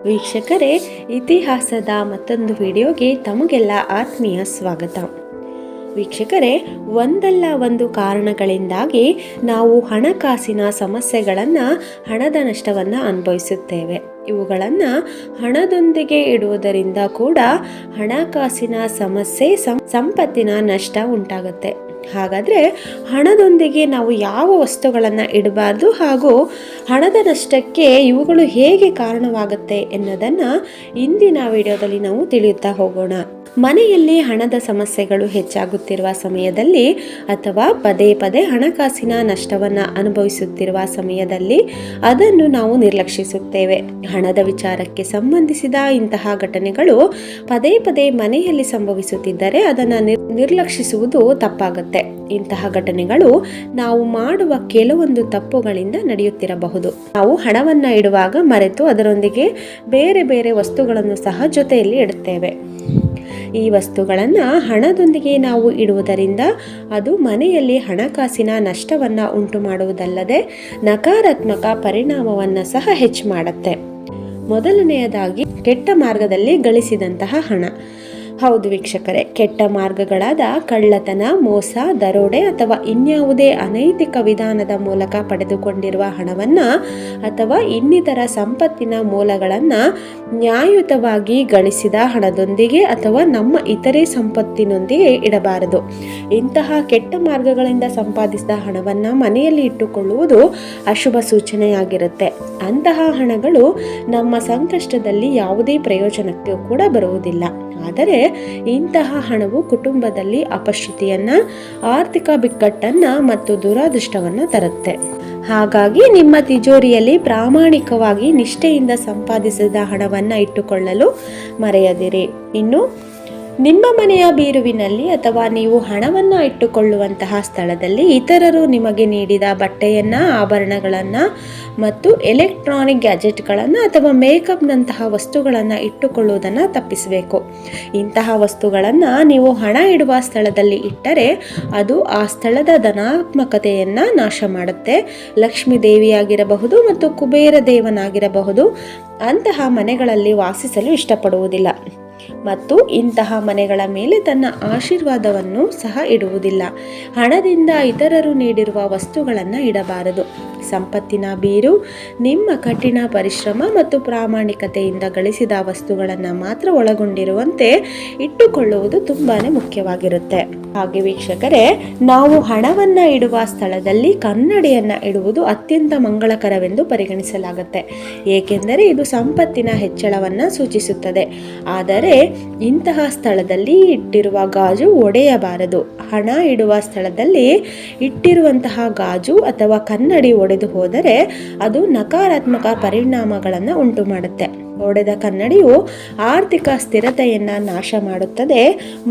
ವೀಕ್ಷಕರೇ, ಇತಿಹಾಸದ ಮತ್ತೊಂದು ವಿಡಿಯೋಗೆ ತಮಗೆಲ್ಲ ಆತ್ಮೀಯ ಸ್ವಾಗತ. ವೀಕ್ಷಕರೇ, ಒಂದಲ್ಲ ಒಂದು ಕಾರಣಗಳಿಂದಾಗಿ ನಾವು ಹಣಕಾಸಿನ ಸಮಸ್ಯೆಗಳನ್ನು, ಹಣದ ನಷ್ಟವನ್ನು ಅನುಭವಿಸುತ್ತೇವೆ. ಇವುಗಳನ್ನು ಹಣದೊಂದಿಗೆ ಇಡುವುದರಿಂದ ಕೂಡ ಹಣಕಾಸಿನ ಸಮಸ್ಯೆ, ಸಂಪತ್ತಿನ ನಷ್ಟ ಉಂಟಾಗುತ್ತೆ. ಹಾಗಾದರೆ ಹಣದೊಂದಿಗೆ ನಾವು ಯಾವ ವಸ್ತುಗಳನ್ನು ಇಡಬಾರ್ದು ಹಾಗೂ ಹಣದ ನಷ್ಟಕ್ಕೆ ಇವುಗಳು ಹೇಗೆ ಕಾರಣವಾಗುತ್ತೆ ಎನ್ನುವುದನ್ನು ಇಂದಿನ ವಿಡಿಯೋದಲ್ಲಿ ನಾವು ತಿಳಿಯುತ್ತಾ ಹೋಗೋಣ. ಮನೆಯಲ್ಲಿ ಹಣದ ಸಮಸ್ಯೆಗಳು ಹೆಚ್ಚಾಗುತ್ತಿರುವ ಸಮಯದಲ್ಲಿ ಅಥವಾ ಪದೇ ಪದೇ ಹಣಕಾಸಿನ ನಷ್ಟವನ್ನು ಅನುಭವಿಸುತ್ತಿರುವ ಸಮಯದಲ್ಲಿ ಅದನ್ನು ನಾವು ನಿರ್ಲಕ್ಷಿಸುತ್ತೇವೆ. ಹಣದ ವಿಚಾರಕ್ಕೆ ಸಂಬಂಧಿಸಿದ ಇಂತಹ ಘಟನೆಗಳು ಪದೇ ಪದೇ ಮನೆಯಲ್ಲಿ ಸಂಭವಿಸುತ್ತಿದ್ದರೆ ಅದನ್ನು ನಿರ್ಲಕ್ಷಿಸುವುದು ತಪ್ಪಾಗುತ್ತೆ. ಇಂತಹ ಘಟನೆಗಳು ನಾವು ಮಾಡುವ ಕೆಲವೊಂದು ತಪ್ಪುಗಳಿಂದ ನಡೆಯುತ್ತಿರಬಹುದು. ನಾವು ಹಣವನ್ನು ಇಡುವಾಗ ಮರೆತು ಅದರೊಂದಿಗೆ ಬೇರೆ ಬೇರೆ ವಸ್ತುಗಳನ್ನು ಸಹ ಜೊತೆಯಲ್ಲಿ ಇಡುತ್ತೇವೆ. ಈ ವಸ್ತುಗಳನ್ನು ಹಣದೊಂದಿಗೆ ನಾವು ಇಡುವುದರಿಂದ ಅದು ಮನೆಯಲ್ಲಿ ಹಣಕಾಸಿನ ನಷ್ಟವನ್ನು ಉಂಟು ಮಾಡುವುದಲ್ಲದೆ ನಕಾರಾತ್ಮಕ ಪರಿಣಾಮವನ್ನು ಸಹ ಹೆಚ್ಚು ಮಾಡುತ್ತೆ. ಮೊದಲನೆಯದಾಗಿ, ಕೆಟ್ಟ ಮಾರ್ಗದಲ್ಲಿ ಗಳಿಸಿದಂತಹ ಹಣ. ಹೌದು ವೀಕ್ಷಕರೇ, ಕೆಟ್ಟ ಮಾರ್ಗಗಳಾದ ಕಳ್ಳತನ, ಮೋಸ, ದರೋಡೆ ಅಥವಾ ಇನ್ಯಾವುದೇ ಅನೈತಿಕ ವಿಧಾನದ ಮೂಲಕ ಪಡೆದುಕೊಂಡಿರುವ ಹಣವನ್ನು ಅಥವಾ ಇನ್ನಿತರ ಸಂಪತ್ತಿನ ಮೂಲಗಳನ್ನು ನ್ಯಾಯಯುತವಾಗಿ ಗಳಿಸಿದ ಹಣದೊಂದಿಗೆ ಅಥವಾ ನಮ್ಮ ಇತರೆ ಸಂಪತ್ತಿನೊಂದಿಗೆ ಇಡಬಾರದು. ಇಂತಹ ಕೆಟ್ಟ ಮಾರ್ಗಗಳಿಂದ ಸಂಪಾದಿಸಿದ ಹಣವನ್ನು ಮನೆಯಲ್ಲಿ ಇಟ್ಟುಕೊಳ್ಳುವುದು ಅಶುಭ ಸೂಚನೆಯಾಗಿರುತ್ತೆ. ಅಂತಹ ಹಣಗಳು ನಮ್ಮ ಸಂಕಷ್ಟದಲ್ಲಿ ಯಾವುದೇ ಪ್ರಯೋಜನಕ್ಕೂ ಕೂಡ ಬರುವುದಿಲ್ಲ. ಆದರೆ ಇಂತಹ ಹಣವು ಕುಟುಂಬದಲ್ಲಿ ಅಪಶ್ರುತಿಯನ್ನು, ಆರ್ಥಿಕ ಬಿಕ್ಕಟ್ಟನ್ನು ಮತ್ತು ದುರಾದೃಷ್ಟವನ್ನು ತರುತ್ತೆ. ಹಾಗಾಗಿ ನಿಮ್ಮ ತಿಜೋರಿಯಲ್ಲಿ ಪ್ರಾಮಾಣಿಕವಾಗಿ ನಿಷ್ಠೆಯಿಂದ ಸಂಪಾದಿಸಿದ ಹಣವನ್ನು ಇಟ್ಟುಕೊಳ್ಳಲು ಮರೆಯದಿರಿ. ಇನ್ನು ನಿಮ್ಮ ಮನೆಯ ಬೀರುವಿನಲ್ಲಿ ಅಥವಾ ನೀವು ಹಣವನ್ನು ಇಟ್ಟುಕೊಳ್ಳುವಂತಹ ಸ್ಥಳದಲ್ಲಿ ಇತರರು ನಿಮಗೆ ನೀಡಿದ ಬಟ್ಟೆಯನ್ನು, ಆಭರಣಗಳನ್ನು ಮತ್ತು ಎಲೆಕ್ಟ್ರಾನಿಕ್ ಗ್ಯಾಜೆಟ್ಗಳನ್ನು ಅಥವಾ ಮೇಕಪ್ನಂತಹ ವಸ್ತುಗಳನ್ನು ಇಟ್ಟುಕೊಳ್ಳುವುದನ್ನು ತಪ್ಪಿಸಬೇಕು. ಇಂತಹ ವಸ್ತುಗಳನ್ನು ನೀವು ಹಣ ಇಡುವ ಸ್ಥಳದಲ್ಲಿ ಇಟ್ಟರೆ ಅದು ಆ ಸ್ಥಳದ ಧನಾತ್ಮಕತೆಯನ್ನು ನಾಶ ಮಾಡುತ್ತೆ. ಲಕ್ಷ್ಮೀ ದೇವಿಯಾಗಿರಬಹುದು ಮತ್ತು ಕುಬೇರ ದೇವನಾಗಿರಬಹುದು ಅಂತಹ ಮನೆಗಳಲ್ಲಿ ವಾಸಿಸಲು ಇಷ್ಟಪಡುವುದಿಲ್ಲ ಮತ್ತು ಇಂತಹ ಮನೆಗಳ ಮೇಲೆ ತನ್ನ ಆಶೀರ್ವಾದವನ್ನು ಸಹ ಇಡುವುದಿಲ್ಲ. ಹಣದಿಂದ ಇತರರು ನೀಡಿರುವ ವಸ್ತುಗಳನ್ನು ಇಡಬಾರದು. ಸಂಪತ್ತಿನ ಬೀರು ನಿಮ್ಮ ಕಠಿಣ ಪರಿಶ್ರಮ ಮತ್ತು ಪ್ರಾಮಾಣಿಕತೆಯಿಂದ ಗಳಿಸಿದ ವಸ್ತುಗಳನ್ನು ಮಾತ್ರ ಒಳಗೊಂಡಿರುವಂತೆ ಇಟ್ಟುಕೊಳ್ಳುವುದು ತುಂಬಾ ಮುಖ್ಯವಾಗಿರುತ್ತೆ. ಹಾಗೆ ವೀಕ್ಷಕರೇ, ನಾವು ಹಣವನ್ನು ಇಡುವ ಸ್ಥಳದಲ್ಲಿ ಕನ್ನಡಿಯನ್ನು ಇಡುವುದು ಅತ್ಯಂತ ಮಂಗಳಕರವೆಂದು ಪರಿಗಣಿಸಲಾಗುತ್ತೆ. ಏಕೆಂದರೆ ಇದು ಸಂಪತ್ತಿನ ಹೆಚ್ಚಳವನ್ನು ಸೂಚಿಸುತ್ತದೆ. ಆದರೆ ಇಂತಹ ಸ್ಥಳದಲ್ಲಿ ಇಟ್ಟಿರುವ ಗಾಜು ಒಡೆಯಬಾರದು. ಹಣ ಇಡುವ ಸ್ಥಳದಲ್ಲಿ ಇಟ್ಟಿರುವಂತಹ ಗಾಜು ಅಥವಾ ಕನ್ನಡಿ ಒಡೆದು ಹೋದರೆ ಅದು ನಕಾರಾತ್ಮಕ ಪರಿಣಾಮಗಳನ್ನು ಉಂಟು ಮಾಡುತ್ತೆ. ಒಡೆದ ಕನ್ನಡಿಯು ಆರ್ಥಿಕ ಸ್ಥಿರತೆಯನ್ನು ನಾಶ ಮಾಡುತ್ತದೆ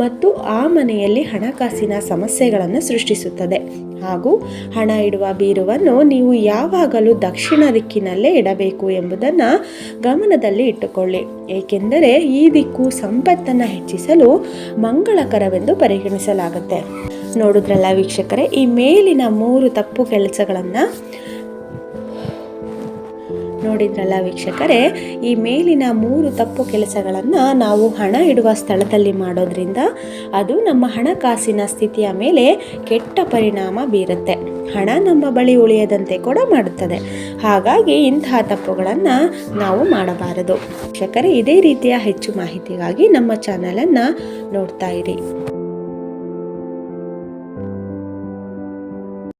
ಮತ್ತು ಆ ಮನೆಯಲ್ಲಿ ಹಣಕಾಸಿನ ಸಮಸ್ಯೆಗಳನ್ನು ಸೃಷ್ಟಿಸುತ್ತದೆ. ಹಾಗೂ ಹಣ ಇಡುವ ಬೀರುವನ್ನು ನೀವು ಯಾವಾಗಲೂ ದಕ್ಷಿಣ ದಿಕ್ಕಿನಲ್ಲೇ ಇಡಬೇಕು ಎಂಬುದನ್ನು ಗಮನದಲ್ಲಿ ಇಟ್ಟುಕೊಳ್ಳಿ. ಏಕೆಂದರೆ ಈ ದಿಕ್ಕು ಸಂಪತ್ತನ್ನು ಹೆಚ್ಚಿಸಲು ಮಂಗಳಕರವೆಂದು ಪರಿಗಣಿಸಲಾಗುತ್ತೆ. ನೋಡಿದ್ರಲ್ಲ ವೀಕ್ಷಕರೇ, ಈ ಮೇಲಿನ 3 ತಪ್ಪು ಕೆಲಸಗಳನ್ನು ಈ ಮೇಲಿನ 3 ತಪ್ಪು ಕೆಲಸಗಳನ್ನು ನಾವು ಹಣ ಇಡುವ ಸ್ಥಳದಲ್ಲಿ ಮಾಡೋದ್ರಿಂದ ಅದು ನಮ್ಮ ಹಣಕಾಸಿನ ಸ್ಥಿತಿಯ ಮೇಲೆ ಕೆಟ್ಟ ಪರಿಣಾಮ ಬೀರುತ್ತೆ. ಹಣ ನಮ್ಮ ಬಳಿ ಉಳಿಯದಂತೆ ಕೂಡ ಮಾಡುತ್ತದೆ. ಹಾಗಾಗಿ ಇಂತಹ ತಪ್ಪುಗಳನ್ನು ನಾವು ಮಾಡಬಾರದು. ವೀಕ್ಷಕರೇ, ಇದೇ ರೀತಿಯ ಹೆಚ್ಚು ಮಾಹಿತಿಗಾಗಿ ನಮ್ಮ ಚಾನಲನ್ನು ನೋಡ್ತಾ ಇರಿ.